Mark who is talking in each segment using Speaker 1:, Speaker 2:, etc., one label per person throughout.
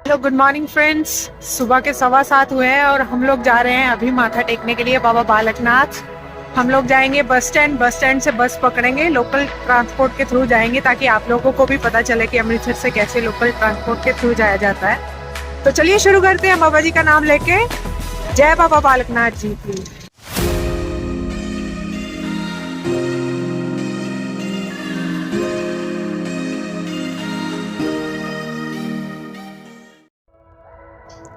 Speaker 1: Hello good morning friends. सुबह के 7:15 हुए हैं और हम लोग जा रहे हैं अभी माथा टेकने के लिए बाबा बालकनाथ। हम लोग जाएंगे बस स्टैंड से बस पकड़ेंगे, लोकल ट्रांसपोर्ट के थ्रू जाएंगे ताकि आप लोगों को भी पता चले कि अमृतसर से कैसे लोकल ट्रांसपोर्ट के थ्रू जाया जाता है। तो चलिए शुरू करते हैं बाबा जी का नाम लेके। जय बाबा बालकनाथ जी की।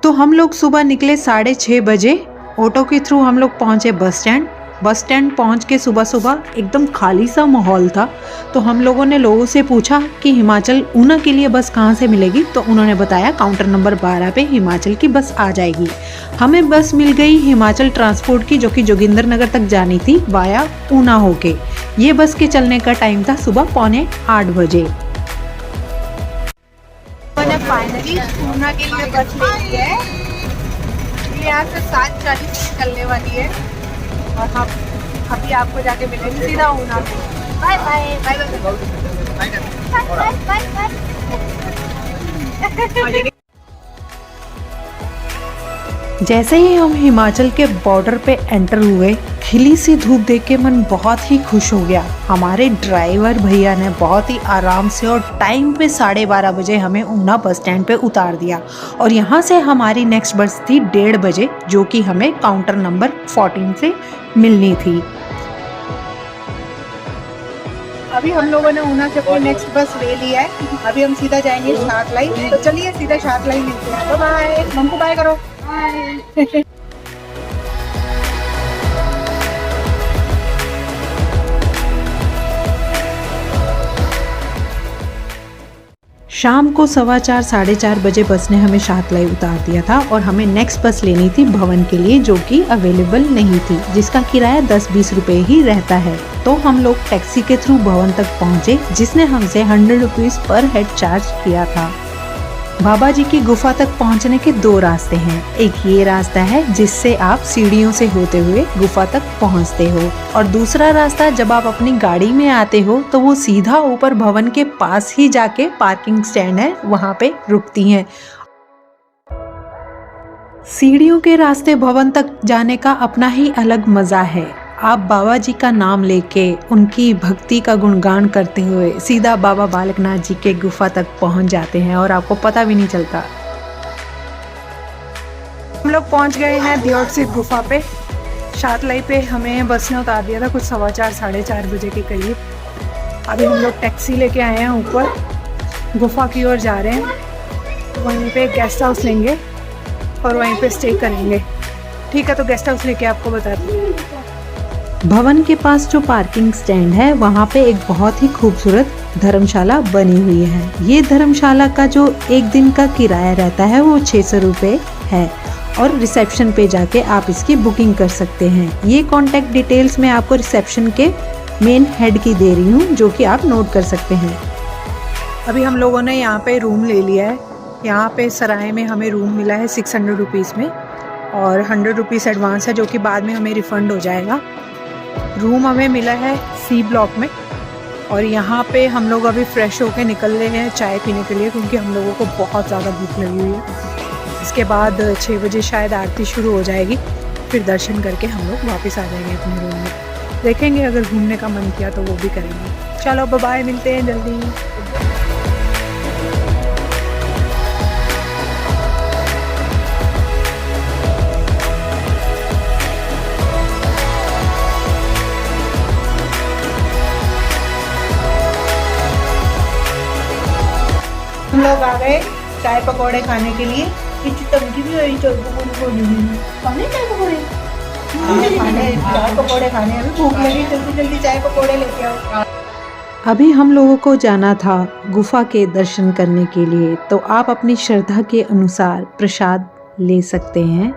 Speaker 1: तो हम लोग सुबह निकले 6:30 बजे। ऑटो के थ्रू हम लोग पहुंचे बस स्टैंड। बस स्टैंड पहुंच के सुबह सुबह एकदम खाली सा माहौल था। तो हम लोगों ने लोगों से पूछा कि हिमाचल ऊना के लिए बस कहां से मिलेगी। तो उन्होंने बताया काउंटर नंबर 12 पे हिमाचल की बस आ जाएगी। हमें बस मिल गई हिमाचल ट्रांसपोर्ट की, जो कि जोगिंद्रनगर तक जानी थी वाया ऊना होके। ये बस के चलने का टाइम था सुबह 7:45 बजे। मैंने फाइनली ऊना के लिए बस ले ली है। यहाँ से 7:40 निकलने वाली है और हम अभी आपको जाके मिलेंगे सीधा ऊना को। Bye bye bye bye. जैसे ही हम हिमाचल के बॉर्डर पे एंटर हुए, खिली सी धूप देख के मन बहुत ही खुश हो गया। हमारे ड्राइवर भैया ने बहुत ही आराम से और टाइम पे 12:30 बजे हमें ऊना बस स्टैंड पे उतार दिया और यहाँ से हमारी नेक्स्ट बस थी 1:30 बजे, जो कि हमें काउंटर नंबर 14 से मिलनी थी। अभी हम लोगों ने ऊना से कोई नेक्स्ट बस ले ली है। अभी हम सीधा जाएंगे शार्ट लाइन। तो चलिए सीधा शार्ट लाइन मिलते हैं। बाय, हमको बाय करो। बाय। शाम को 4:15 4:30 बजे बस ने हमें शातलाई उतार दिया था और हमें नेक्स्ट बस लेनी थी भवन के लिए, जो कि अवेलेबल नहीं थी, जिसका किराया 10-20 रुपए ही रहता है। तो हम लोग टैक्सी के थ्रू भवन तक पहुंचे, जिसने हमसे 100 रुपीज पर हेड चार्ज किया था। बाबा जी की गुफा तक पहुंचने के 2 रास्ते हैं। एक ये रास्ता है जिससे आप सीढ़ियों से होते हुए गुफा तक पहुंचते हो, और दूसरा रास्ता जब आप अपनी गाड़ी में आते हो तो वो सीधा ऊपर भवन के पास ही जाके पार्किंग स्टैंड है, वहां पे रुकती हैं। सीढ़ियों के रास्ते भवन तक जाने का अपना ही अलग मजा है। आप बाबा जी का नाम लेके उनकी भक्ति का गुणगान करते हुए सीधा बाबा बालकनाथ जी के गुफा तक पहुंच जाते हैं और आपको पता भी नहीं चलता। हम लोग पहुंच गए हैं दियोटसित गुफा पे। शातलाई पे हमें बस ने उतार दिया था कुछ 4:15 4:30 बजे के करीब। अभी हम लोग टैक्सी लेके आए हैं, ऊपर गुफा की ओर जा रहे हैं। वहीं पे गेस्ट हाउस लेंगे और वहीं पे स्टे करेंगे। ठीक है, तो गेस्ट हाउस लेके आपको बताती हूँ। भवन के पास जो पार्किंग स्टैंड है, वहाँ पे एक बहुत ही खूबसूरत धर्मशाला बनी हुई है। ये धर्मशाला का जो एक दिन का किराया रहता है वो 600 रुपये है और रिसेप्शन पे जाके आप इसकी बुकिंग कर सकते हैं। ये कॉन्टैक्ट डिटेल्स मैं आपको रिसेप्शन के मेन हेड की दे रही हूँ, जो कि आप नोट कर सकते हैं। अभी हम लोगों ने यहाँ पे रूम ले लिया है। यहाँ पे सराय में हमें रूम मिला है 600 रुपीज़ में और 100 रुपीज़ एडवांस है, जो कि बाद में हमें रिफ़ंड हो जाएगा। रूम हमें मिला है सी ब्लॉक में और यहाँ पे हम लोग अभी फ्रेश होके निकल रहे हैं चाय पीने के लिए, क्योंकि हम लोगों को बहुत ज़्यादा भूख लगी हुई है। इसके बाद 6 बजे शायद आरती शुरू हो जाएगी, फिर दर्शन करके हम लोग वापस आ जाएंगे अपने रूम में। देखेंगे अगर घूमने का मन किया तो वो भी करेंगे। चलो बाय, मिलते हैं जल्दी। हम लोग आ गए चाय पकौड़े खाने के लिए। टंकी भी हुई खाने चाय पकौड़े चाय पकौड़े खाने। अभी भूख लगी, जल्दी जल्दी चाय पकौड़े लेके आओ। अभी हम लोगों को जाना था गुफा के दर्शन करने के लिए, तो आप अपनी श्रद्धा के अनुसार प्रसाद ले सकते हैं।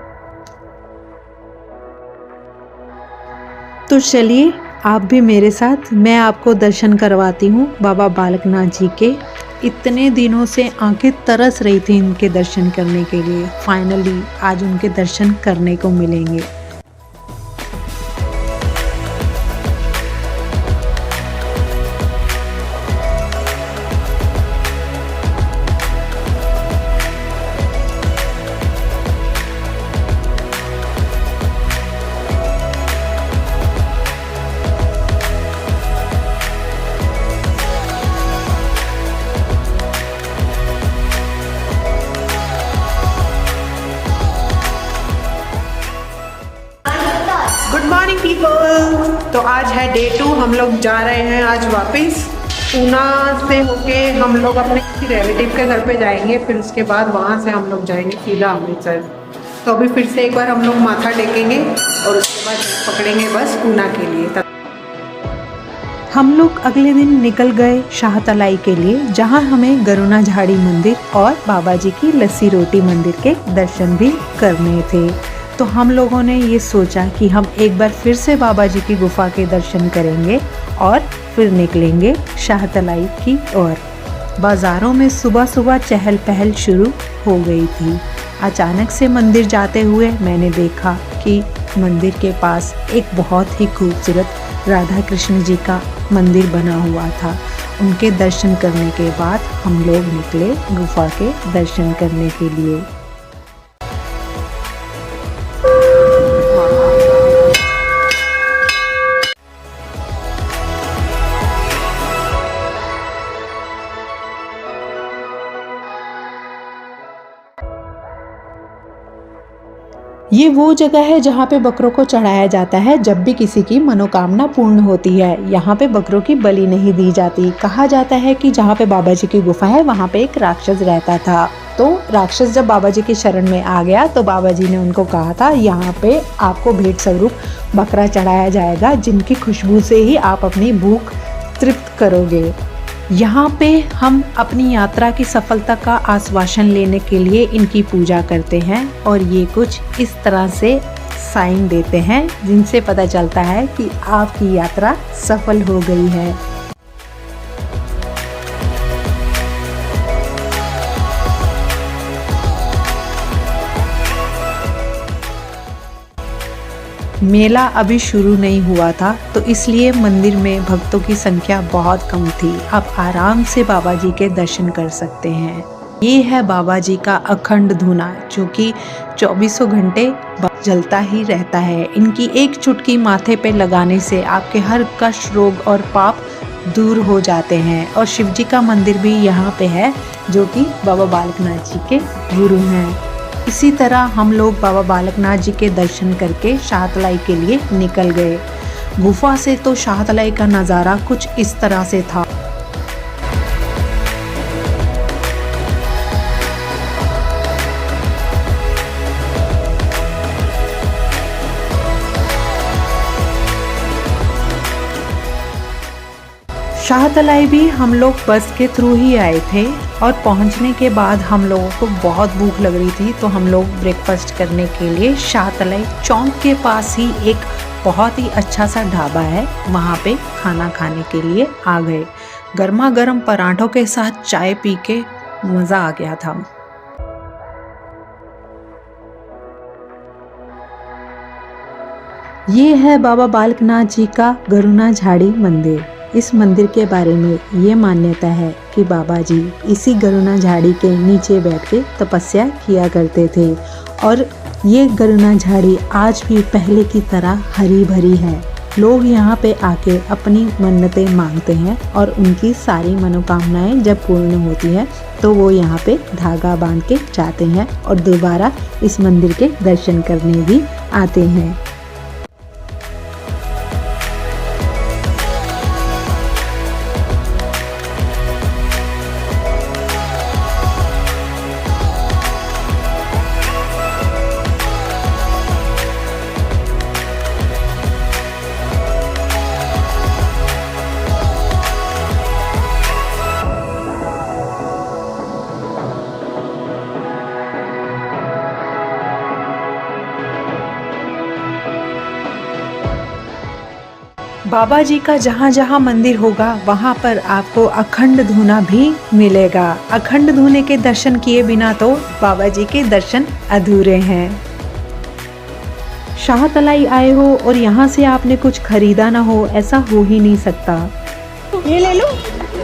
Speaker 1: तो चलिए आप भी मेरे साथ, मैं आपको दर्शन करवाती हूँ बाबा बालकनाथ जी के। इतने दिनों से आंखें तरस रही थी इनके दर्शन करने के लिए। फाइनली आज उनके दर्शन करने को मिलेंगे। तो आज है डे 2, हम लोग जा रहे हैं आज वापस। पूना से होके हम लोग अपने किसी रिलेटिव के घर पे जाएंगे, फिर उसके बाद वहाँ से हम लोग जाएंगे सीधा अमृतसर। तो अभी फिर से एक बार हम लोग माथा टेकेंगे और उसके बाद पकड़ेंगे बस पूना के लिए। हम लोग अगले दिन निकल गए शाहतलाई के लिए, जहाँ हमें गरुना झाड़ी मंदिर और बाबा जी की लस्सी रोटी मंदिर के दर्शन भी करने थे। तो हम लोगों ने ये सोचा कि हम एक बार फिर से बाबा जी की गुफा के दर्शन करेंगे और फिर निकलेंगे शाहतलाई की ओर। बाज़ारों में सुबह सुबह चहल पहल शुरू हो गई थी। अचानक से मंदिर जाते हुए मैंने देखा कि मंदिर के पास एक बहुत ही खूबसूरत राधा कृष्ण जी का मंदिर बना हुआ था। उनके दर्शन करने के बाद हम लोग निकले गुफा के दर्शन करने के लिए। ये वो जगह है जहाँ पे बकरों को चढ़ाया जाता है जब भी किसी की मनोकामना पूर्ण होती है। यहाँ पे बकरों की बलि नहीं दी जाती। कहा जाता है कि जहाँ पे बाबा जी की गुफा है वहाँ पे एक राक्षस रहता था। तो राक्षस जब बाबा जी की शरण में आ गया तो बाबा जी ने उनको कहा था यहाँ पे आपको भेंट स्वरूप बकरा चढ़ाया जाएगा, जिनकी खुशबू से ही आप अपनी भूख तृप्त करोगे। यहाँ पे हम अपनी यात्रा की सफलता का आश्वासन लेने के लिए इनकी पूजा करते हैं और ये कुछ इस तरह से साइन देते हैं जिनसे पता चलता है कि आपकी यात्रा सफल हो गई है। मेला अभी शुरू नहीं हुआ था तो इसलिए मंदिर में भक्तों की संख्या बहुत कम थी। आप आराम से बाबा जी के दर्शन कर सकते हैं। ये है बाबा जी का अखंड धूना जो कि 24 घंटे जलता ही रहता है। इनकी एक चुटकी माथे पे लगाने से आपके हर कष्ट, रोग और पाप दूर हो जाते हैं। और शिव जी का मंदिर भी यहाँ पे है जो कि बाबा बालकनाथ जी के गुरु हैं। इसी तरह हम लोग बाबा बालकनाथ जी के दर्शन करके शाहतलाई के लिए निकल गए। गुफा से तो शाहतलाई का नज़ारा कुछ इस तरह से था। शाहतलाई भी हम लोग बस के थ्रू ही आए थे और पहुंचने के बाद हम लोगों को बहुत भूख लग रही थी तो हम लोग ब्रेकफास्ट करने के लिए शाहतलाई चौक के पास ही एक बहुत ही अच्छा सा ढाबा है, वहाँ पे खाना खाने के लिए आ गए। गर्मा गर्म पराठों के साथ चाय पी के मज़ा आ गया था। ये है बाबा बालकनाथ जी का गरुना झाड़ी मंदिर। इस मंदिर के बारे में ये मान्यता है कि बाबा जी इसी गरुना झाड़ी के नीचे बैठ के तपस्या किया करते थे और ये गरुना झाड़ी आज भी पहले की तरह हरी भरी है। लोग यहाँ पे आके अपनी मन्नतें मांगते हैं और उनकी सारी मनोकामनाएं जब पूर्ण होती है तो वो यहाँ पे धागा बांध के जाते हैं और दोबारा इस मंदिर के दर्शन करने भी आते हैं। बाबा जी का जहाँ जहाँ मंदिर होगा वहाँ पर आपको अखंड धूना भी मिलेगा। अखंड धूने के दर्शन किए बिना तो बाबा जी के दर्शन अधूरे हैं। शाहतलाई आए हो और यहाँ से आपने कुछ खरीदा ना हो, ऐसा हो ही नहीं सकता। ये ले लो,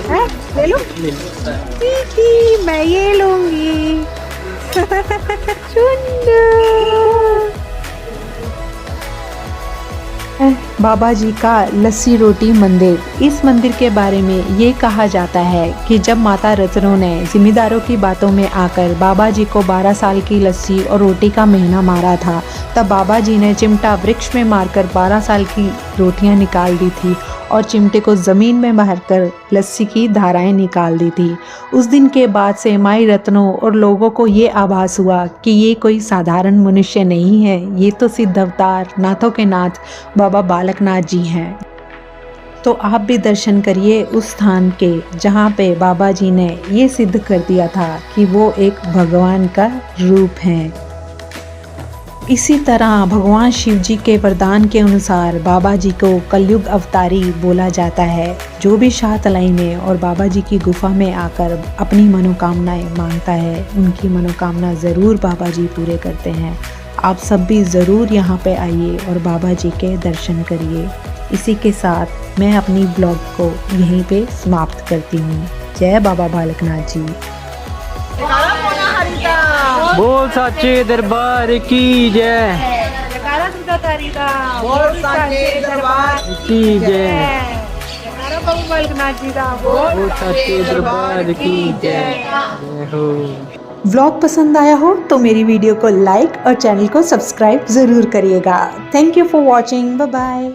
Speaker 1: है? ले लो, ठीक ही मैं ये लूंगी। सुंदर बाबा जी का लस्सी रोटी मंदिर। इस मंदिर के बारे में ये कहा जाता है कि जब माता रतनों ने जिम्मेदारों की बातों में आकर बाबा जी को 12 साल की लस्सी और रोटी का महीना मारा था, तब बाबा जी ने चिमटा वृक्ष में मारकर 12 साल की रोटियां निकाल दी थी और चिमटे को ज़मीन में मारकर लस्सी की धाराएं निकाल दी थी। उस दिन के बाद से माई रत्नों और लोगों को ये आभास हुआ कि ये कोई साधारण मनुष्य नहीं है, ये तो सिद्ध अवतार नाथों के नाथ बाबा बालकनाथ जी हैं। तो आप भी दर्शन करिए उस स्थान के जहाँ पे बाबा जी ने ये सिद्ध कर दिया था कि वो एक भगवान का रूप हैं। इसी तरह भगवान शिव जी के वरदान के अनुसार बाबा जी को कलयुग अवतारी बोला जाता है। जो भी शाहतलाई में और बाबा जी की गुफा में आकर अपनी मनोकामनाएं मांगता है, उनकी मनोकामना ज़रूर बाबा जी पूरे करते हैं। आप सब भी ज़रूर यहाँ पे आइए और बाबा जी के दर्शन करिए। इसी के साथ मैं अपनी ब्लॉग को यहीं पे समाप्त करती हूँ। जय बाबा बालकनाथ जी।
Speaker 2: बोल साचे दरबार की जय।
Speaker 1: बोल साचे दरबार
Speaker 2: की जय।
Speaker 1: बाबा बालकनाथ जी का
Speaker 2: बोल साचे दरबार की जय हो।
Speaker 1: व्लॉग पसंद आया हो तो मेरी वीडियो को लाइक और चैनल को सब्सक्राइब ज़रूर करिएगा। Thank you for watching. Bye bye.